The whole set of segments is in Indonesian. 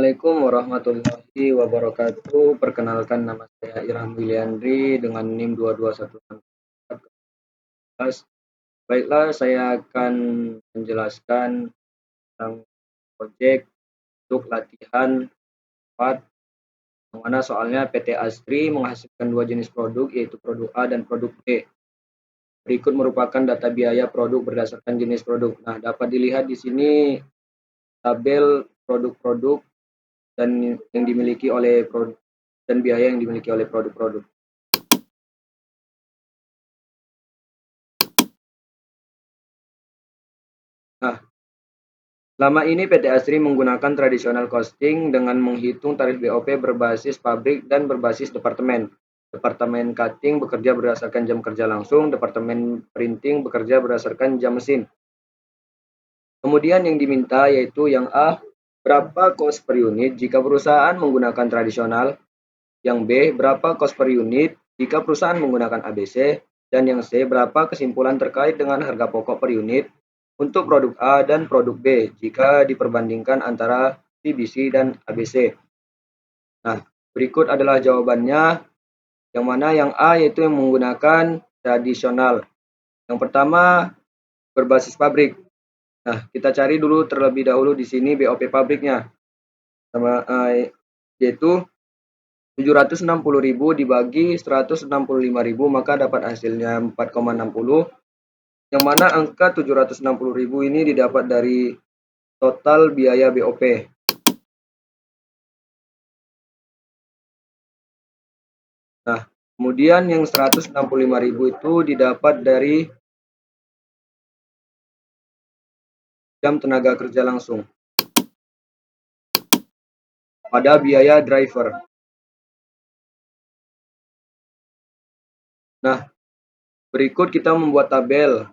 Assalamualaikum warahmatullahi wabarakatuh. Perkenalkan, nama saya Irham Wiliandri dengan NIM 2214. Baiklah, saya akan menjelaskan tentang proyek untuk latihan 4, yang mana soalnya PT Asri menghasilkan dua jenis produk, yaitu produk A dan produk B. Berikut merupakan data biaya produk berdasarkan jenis produk. Nah, dapat dilihat di sini tabel produk-produk dan yang dimiliki oleh produk dan biaya yang dimiliki oleh produk-produk. Nah, selama ini PT Asri menggunakan traditional costing dengan menghitung tarif BOP berbasis pabrik dan berbasis departemen. Departemen cutting bekerja berdasarkan jam kerja langsung, departemen printing bekerja berdasarkan jam mesin. Kemudian yang diminta yaitu yang A, berapa cost per unit jika perusahaan menggunakan tradisional. Yang B, berapa cost per unit jika perusahaan menggunakan ABC. Dan yang C, berapa kesimpulan terkait dengan harga pokok per unit untuk produk A dan produk B jika diperbandingkan antara CBC dan ABC. Nah, berikut adalah jawabannya. Yang mana yang A yaitu yang menggunakan tradisional. Yang pertama, berbasis pabrik. Nah, kita cari dulu terlebih dahulu di sini BOP pabriknya. Yaitu 760.000 dibagi 165.000, maka dapat hasilnya 4,60. Yang mana angka 760.000 ini didapat dari total biaya BOP. Nah, kemudian yang 165.000 itu didapat dari jam tenaga kerja langsung pada biaya driver. Nah, berikut kita membuat tabel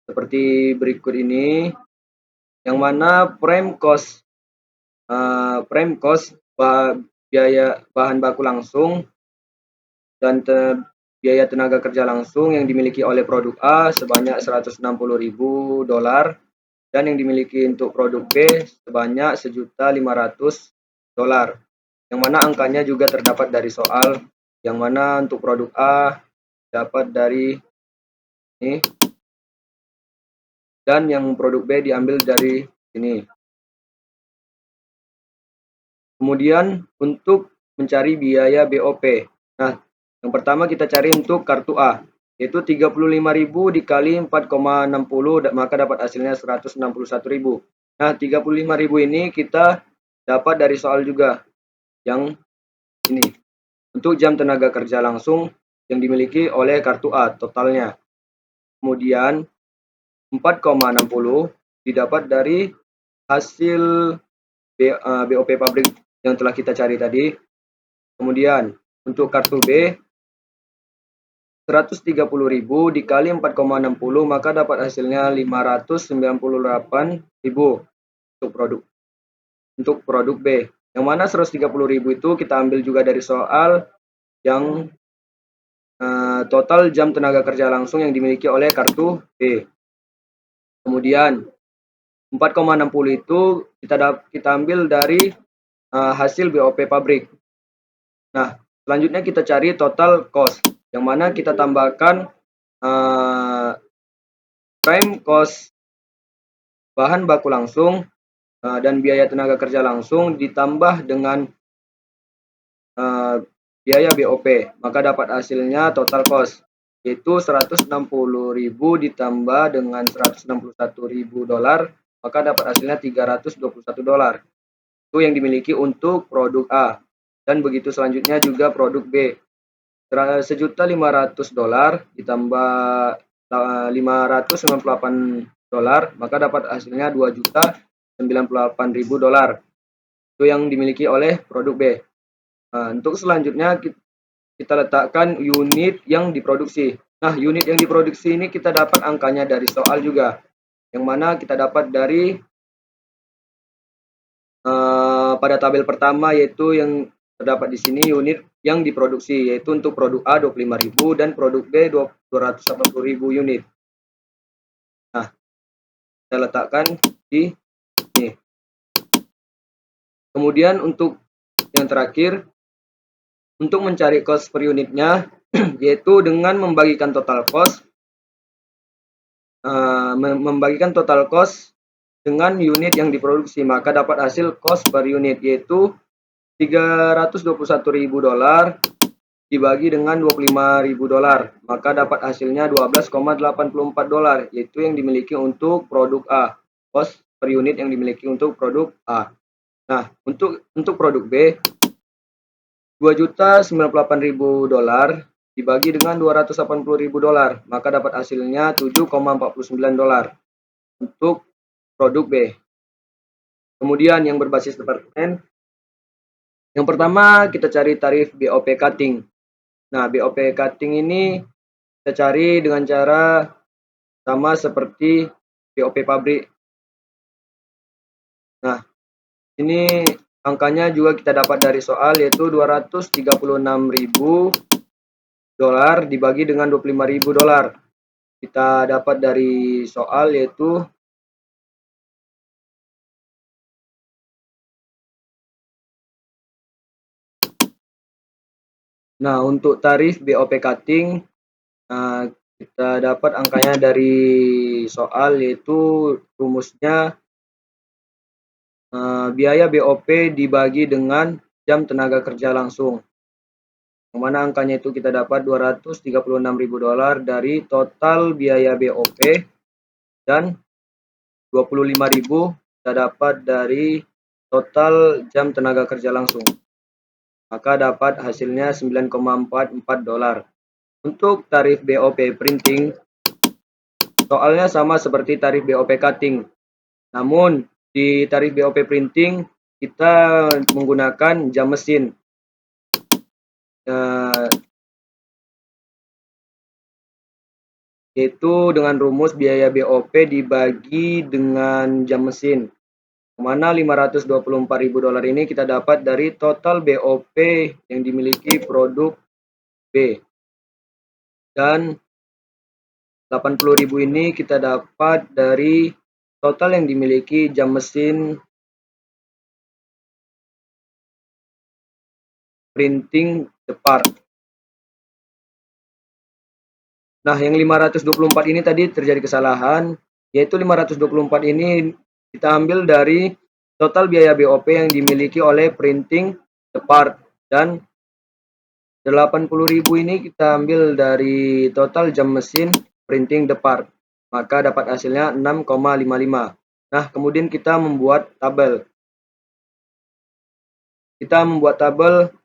seperti berikut ini, yang mana prime cost biaya bahan baku langsung dan biaya tenaga kerja langsung yang dimiliki oleh produk A sebanyak $160.000 dan yang dimiliki untuk produk B sebanyak $1.500.000, yang mana angkanya juga terdapat dari soal, yang mana untuk produk A dapat dari ini dan yang produk B diambil dari sini. Kemudian untuk mencari biaya BOP. Nah, yang pertama kita cari untuk kartu A, yaitu 35.000 dikali 4,60, maka dapat hasilnya 161.000. Nah, 35.000 ini kita dapat dari soal juga, yang ini. Untuk jam tenaga kerja langsung yang dimiliki oleh kartu A totalnya. Kemudian 4,60 didapat dari hasil BOP pabrik yang telah kita cari tadi. Kemudian untuk kartu B 130.000 dikali 4,60, maka dapat hasilnya 598.000 untuk produk B. Yang mana 130.000 itu kita ambil juga dari soal yang total jam tenaga kerja langsung yang dimiliki oleh kartu B. Kemudian 4,60 itu kita ambil dari hasil BOP pabrik. Nah, selanjutnya kita cari total cost, yang mana kita tambahkan prime cost bahan baku langsung dan biaya tenaga kerja langsung ditambah dengan biaya BOP, maka dapat hasilnya total cost, yaitu 160.000 ditambah dengan $161.000, maka dapat hasilnya $321. Itu yang dimiliki untuk produk A. Dan begitu selanjutnya juga produk B. $1.500 ditambah $598, maka dapat hasilnya $2.098.000. Itu yang dimiliki oleh produk B. Nah, untuk selanjutnya kita letakkan unit yang diproduksi. Nah, unit yang diproduksi ini kita dapat angkanya dari soal juga, yang mana kita dapat dari pada tabel pertama, yaitu yang terdapat di sini unit yang diproduksi, yaitu untuk produk A 25.000 dan produk B 280.000 unit. Nah, kita letakkan di sini. Kemudian untuk yang terakhir, untuk mencari cost per unitnya, yaitu dengan membagikan total cost, dengan unit yang diproduksi, maka dapat hasil cost per unit yaitu $321.000 dibagi dengan $25.000, maka dapat hasilnya $12,84, yaitu yang dimiliki untuk produk A, cost per unit yang dimiliki untuk produk A. Nah, untuk produk B, $2.098.000 dibagi dengan $280.000, maka dapat hasilnya $7,49 untuk produk B. Kemudian yang berbasis departemen, yang pertama kita cari tarif BOP cutting. Nah, BOP cutting ini kita cari dengan cara sama seperti BOP pabrik. Nah, ini angkanya juga kita dapat dari soal, yaitu $236.000 dibagi dengan $25.000. Kita dapat dari soal, yaitu nah, untuk tarif BOP cutting, kita dapat angkanya dari soal, yaitu rumusnya biaya BOP dibagi dengan jam tenaga kerja langsung. Yang mana angkanya itu kita dapat $236.000 dari total biaya BOP dan $25.000 kita dapat dari total jam tenaga kerja langsung. Maka dapat hasilnya $9,44. Untuk tarif BOP printing, soalnya sama seperti tarif BOP cutting. Namun di tarif BOP printing kita menggunakan jam mesin. Yaitu dengan rumus biaya BOP dibagi dengan jam mesin. Kemana $524.000 ini kita dapat dari total BOP yang dimiliki produk B. Dan $80.000 ini kita dapat dari total yang dimiliki jam mesin printing depart. Nah, yang 524 ini tadi terjadi kesalahan, yaitu 524 ini kita ambil dari total biaya BOP yang dimiliki oleh printing depart, dan 80.000 ini kita ambil dari total jam mesin printing depart, maka dapat hasilnya 6,55. Nah, kemudian kita membuat tabel. Kita membuat tabel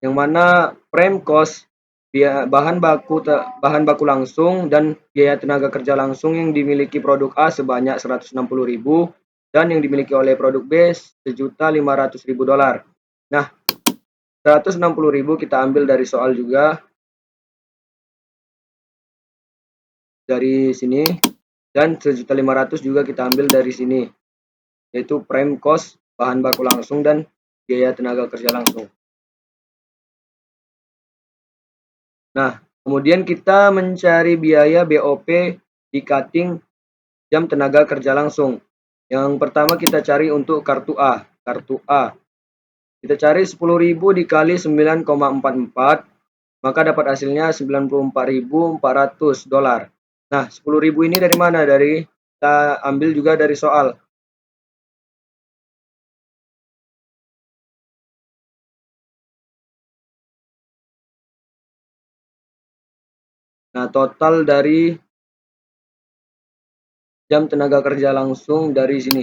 yang mana prime cost bahan baku langsung dan biaya tenaga kerja langsung yang dimiliki produk A sebanyak $160.000 dan yang dimiliki oleh produk B $1.500.000. Nah, $160.000 kita ambil dari soal juga, dari sini, dan $1.500.000 juga kita ambil dari sini, yaitu prime cost bahan baku langsung dan biaya tenaga kerja langsung. Nah, kemudian kita mencari biaya BOP di cutting jam tenaga kerja langsung. Yang pertama kita cari untuk kartu A. Kartu A. Kita cari 10.000 dikali 9,44, maka dapat hasilnya $94.400. Nah, 10.000 ini dari mana? Kita ambil juga dari soal. Nah, total dari jam tenaga kerja langsung dari sini,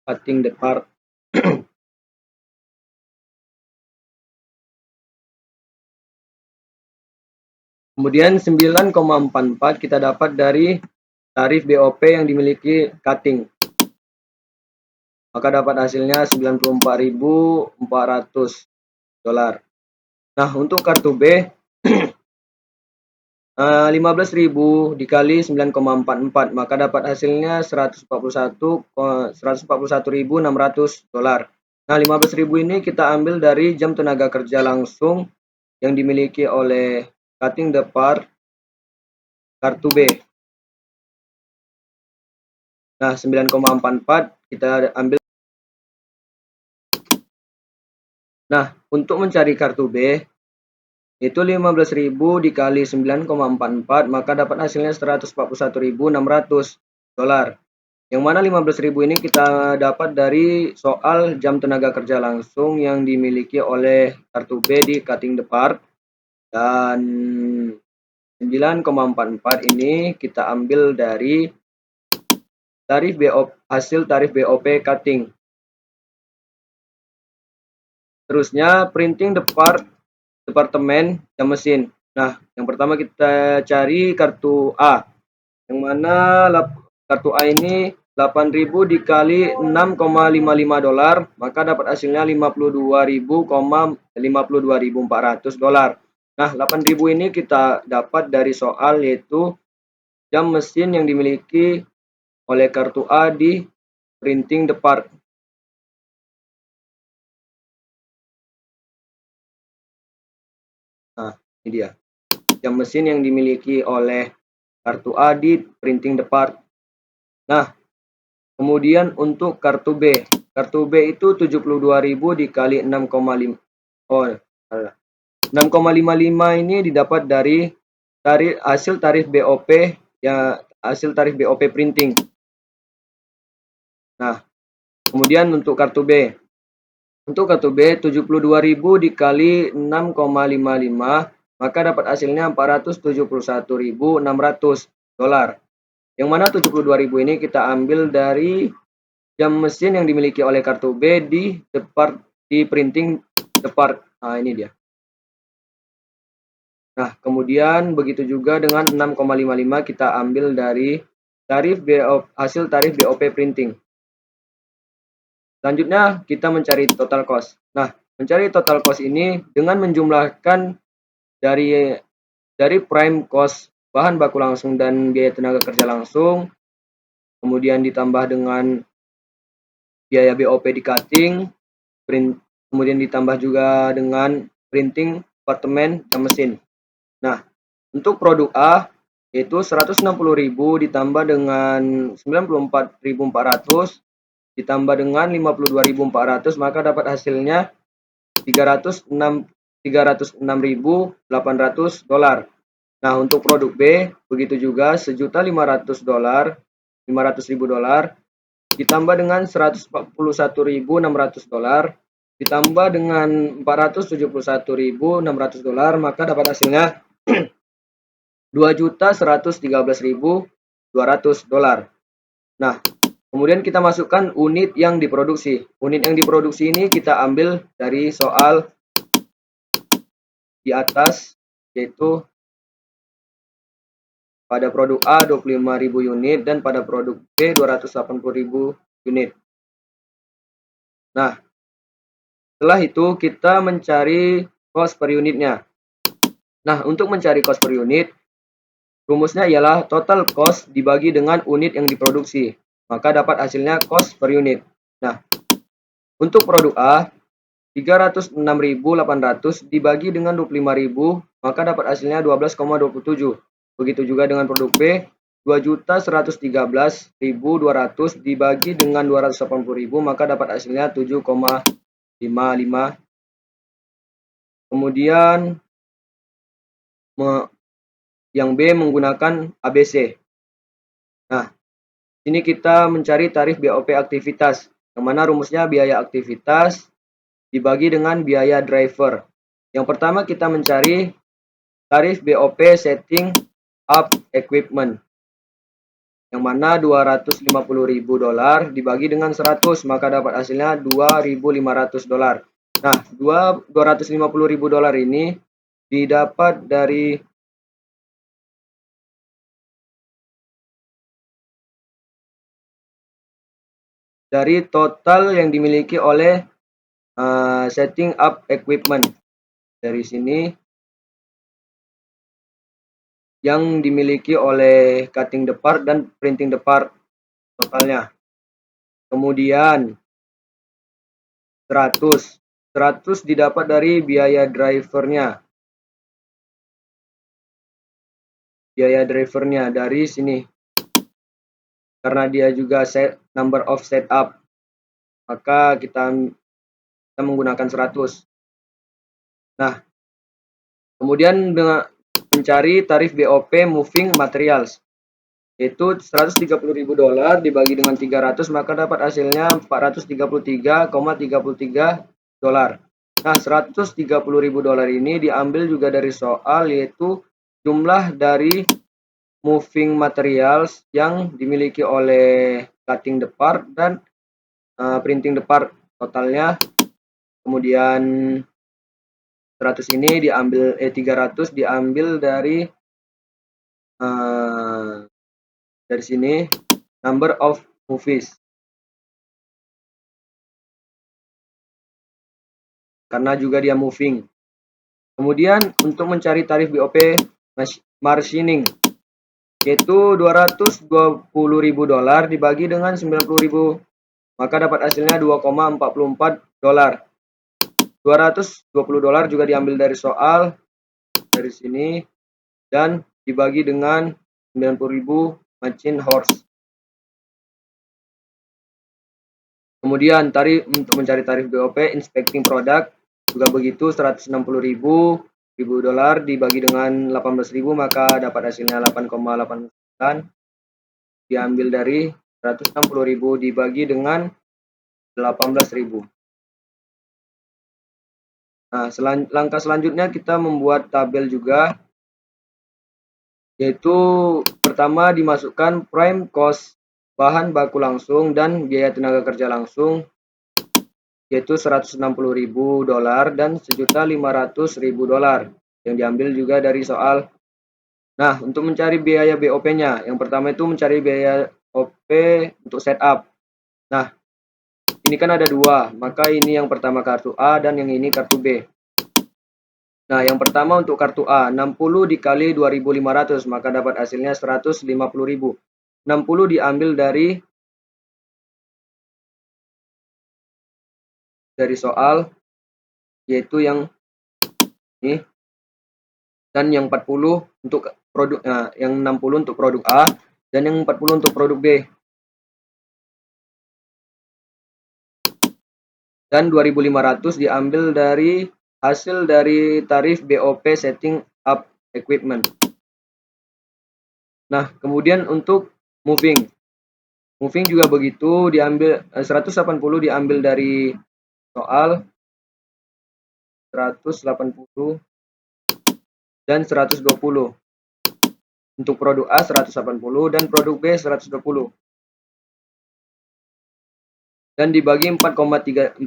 cutting depart. Kemudian 9,44 kita dapat dari tarif BOP yang dimiliki cutting. Maka dapat hasilnya $94.400. Nah, untuk kartu B 15.000 dikali 9,44, maka dapat hasilnya $141.600. Nah, 15.000 ini kita ambil dari jam tenaga kerja langsung yang dimiliki oleh cutting depart kartu B. Nah, 9,44 kita ambil Nah, untuk mencari kartu B, itu 15.000 dikali 9,44, maka dapat hasilnya 141.600 dolar. Yang mana 15.000 ini kita dapat dari soal jam tenaga kerja langsung yang dimiliki oleh kartu B di cutting depart, dan 9,44 ini kita ambil dari hasil tarif BOP cutting. Terusnya printing departemen jam mesin. Nah, yang pertama kita cari kartu A, yang mana kartu A ini 8.000 dikali 6,55 dolar, maka dapat hasilnya 52.400 dolar. Nah, 8.000 ini kita dapat dari soal, yaitu jam mesin yang dimiliki oleh kartu A di printing depart. Nah, ini dia jam mesin yang dimiliki oleh kartu A di printing depart. Nah, kemudian untuk kartu B. Kartu B itu 72.000 dikali 6,5. Oh, 6,55 ini didapat dari hasil tarif BOP, ya, hasil tarif BOP printing. Nah, kemudian untuk kartu B. Untuk kartu B 72.000 dikali 6,55, maka dapat hasilnya 471.600 dolar. Yang mana 72.000 ini kita ambil dari jam mesin yang dimiliki oleh kartu B di printing depart. Nah, ini dia. Nah, kemudian begitu juga dengan 6,55 kita ambil dari hasil tarif BOP printing. Selanjutnya kita mencari total cost. Nah, mencari total cost ini dengan menjumlahkan dari prime cost bahan baku langsung dan biaya tenaga kerja langsung, kemudian ditambah dengan biaya BOP di cutting, kemudian ditambah juga dengan printing departemen jam mesin. Nah, untuk produk A yaitu 160.000 ditambah dengan 94.400 ditambah dengan 52.400, maka dapat hasilnya 306.800 dolar. Nah, untuk produk B begitu juga 1.500.000 dolar, 500.000 dolar ditambah dengan 141.600 dolar ditambah dengan 471.600 dolar, maka dapat hasilnya 2.113.200 dolar. Nah, kemudian kita masukkan unit yang diproduksi. Unit yang diproduksi ini kita ambil dari soal di atas, yaitu pada produk A 25.000 unit dan pada produk B 280.000 unit. Nah, setelah itu kita mencari cost per unitnya. Nah, untuk mencari cost per unit, rumusnya ialah total cost dibagi dengan unit yang diproduksi, maka dapat hasilnya cost per unit. Nah, untuk produk A 306.800 dibagi dengan 25.000, maka dapat hasilnya 12,27. Begitu juga dengan produk B 2.113.200 dibagi dengan 280.000, maka dapat hasilnya 7,55. Kemudian yang B menggunakan ABC. Nah, ini kita mencari tarif BOP aktivitas, yang mana rumusnya biaya aktivitas dibagi dengan biaya driver. Yang pertama kita mencari tarif BOP setting up equipment, yang mana 250.000 dolar dibagi dengan 100, maka dapat hasilnya 2.500 dolar. Nah, 250.000 dolar ini didapat dari total yang dimiliki oleh setting up equipment. Dari sini yang dimiliki oleh cutting depart dan printing depart totalnya. Kemudian 100 didapat dari biaya drivernya. Biaya drivernya dari sini. Karena dia juga number of setup, maka kita menggunakan 100. Nah, kemudian dengan mencari tarif BOP Moving Materials, yaitu $130.000 dibagi dengan 300, maka dapat hasilnya $433,33. Nah, $130.000 ini diambil juga dari soal, yaitu jumlah dari moving materials yang dimiliki oleh cutting depart dan printing depart totalnya. Kemudian 100 ini diambil 300 diambil dari sini number of movies, karena juga dia moving. Kemudian untuk mencari tarif BOP machining, yaitu $220.000 dibagi dengan 90.000, maka dapat hasilnya $2,44. $220 juga diambil dari soal dari sini dan dibagi dengan 90.000 machine horse. Kemudian untuk mencari tarif BOP inspecting product juga begitu, $160.000 dibagi dengan 18.000, maka dapat hasilnya 8,89, diambil dari 160.000 dibagi dengan 18.000. Nah, langkah selanjutnya kita membuat tabel juga, yaitu pertama dimasukkan prime cost bahan baku langsung dan biaya tenaga kerja langsung, yaitu $160.000 dan $1.500.000 yang diambil juga dari soal. Nah, untuk mencari biaya BOP-nya, yang pertama itu mencari biaya OP untuk setup. Nah, ini kan ada dua, maka ini yang pertama kartu A dan yang ini kartu B. Nah, yang pertama untuk kartu A, 60 dikali 2.500, maka dapat hasilnya 150.000. 60 diambil dari soal, yaitu yang ini, dan yang 40 untuk produk, yang 60 untuk produk A dan yang 40 untuk produk B. Dan 2.500 diambil dari hasil dari tarif BOP setting up equipment. Nah, kemudian untuk moving juga begitu, diambil 180 diambil dari soal 180 dan 120. Untuk produk A 180 dan produk B 120. Dan dibagi 4,33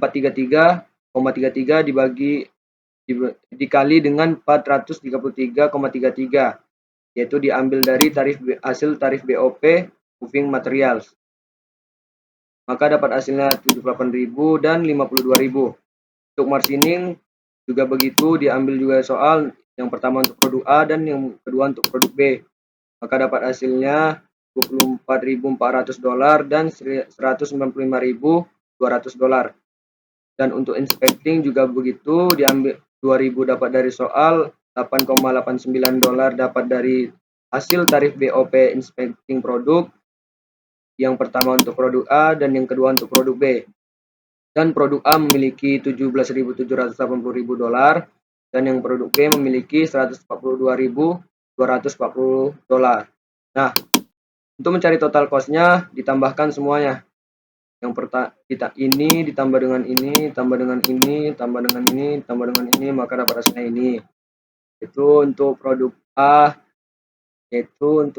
dikali dengan 433,33, yaitu diambil dari hasil tarif BOP moving materials. Maka dapat hasilnya 78.000 dan 52.000. Untuk machining juga begitu, diambil juga soal, yang pertama untuk produk A dan yang kedua untuk produk B. Maka dapat hasilnya $24.400 dan $195.200. Dan untuk inspecting juga begitu, diambil 2.000 dapat dari soal, $8,89 dapat dari hasil tarif BOP inspecting produk, yang pertama untuk produk A dan yang kedua untuk produk B. Dan produk A memiliki $17.780.000 dan yang produk B memiliki $142.240. Nah, untuk mencari total cost-nya ditambahkan semuanya. Yang pertama ini ditambah dengan ini, tambah dengan ini, tambah dengan ini, tambah dengan ini, maka dapat hasilnya ini. Itu untuk produk A, $160.000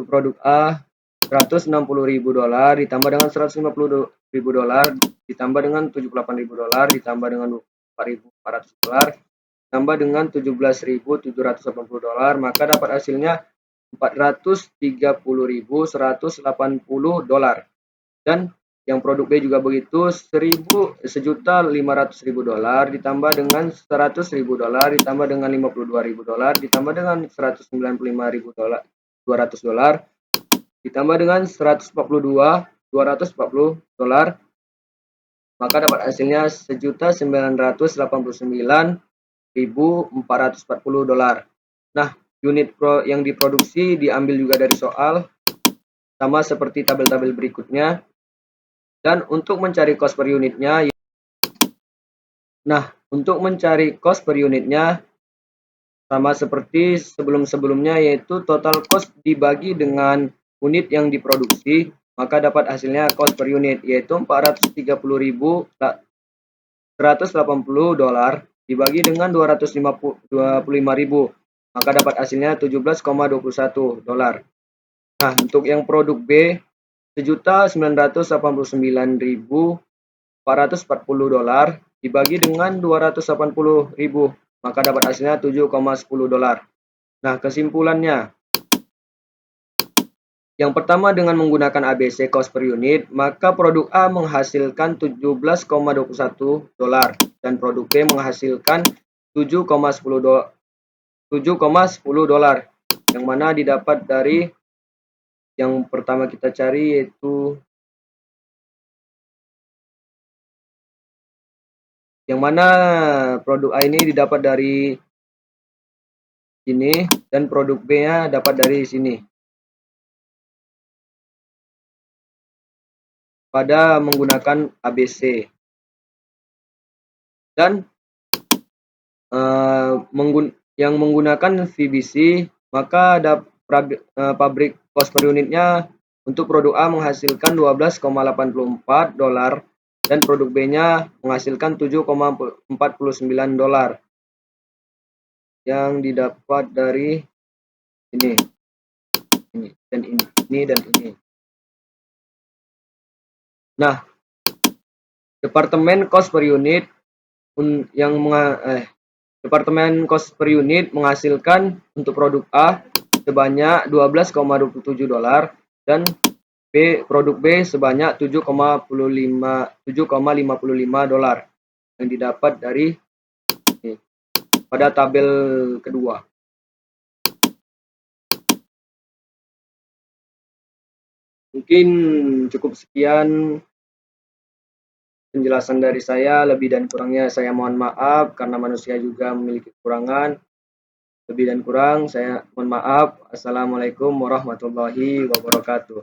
ditambah dengan $150.000 ditambah dengan $78.000 ditambah dengan $4.400 ditambah dengan $17.780, maka dapat hasilnya $430.180. Dan yang produk B juga begitu, $1.500.000 ditambah dengan $100.000 ditambah dengan $52.000 ditambah dengan $195.200 ditambah dengan $142.240, maka dapat hasilnya $1.989.440. Nah, unit yang diproduksi diambil juga dari soal, sama seperti tabel-tabel berikutnya. Dan untuk mencari cost per unitnya, sama seperti sebelum-sebelumnya, yaitu total cost dibagi dengan unit yang diproduksi, maka dapat hasilnya cost per unit yaitu 430.180 dolar dibagi dengan 225.000, maka dapat hasilnya 17,21 dolar. Nah, untuk yang produk B 1.989.440 dolar dibagi dengan 280.000, maka dapat hasilnya 7,10 dolar. Nah, kesimpulannya, yang pertama, dengan menggunakan ABC cost per unit, maka produk A menghasilkan 17,21 dolar dan produk B menghasilkan 7,10 dolar, yang mana didapat dari yang pertama kita cari, yaitu yang mana produk A ini didapat dari sini dan produk B-nya dapat dari sini. Pada menggunakan ABC dan yang menggunakan VBC, maka ada pabrik cost per unitnya untuk produk A menghasilkan 12,84 dolar dan produk B-nya menghasilkan 7,49 dolar yang didapat dari ini dan ini dan ini. Nah, Departemen cost per unit Departemen cost per unit menghasilkan untuk produk A sebanyak 12,27 dolar dan produk B sebanyak 7,55 dolar yang didapat dari ini, pada tabel kedua. Mungkin cukup sekian penjelasan dari saya, lebih dan kurangnya saya mohon maaf karena manusia juga memiliki kekurangan. Lebih dan kurang saya mohon maaf. Assalamualaikum warahmatullahi wabarakatuh.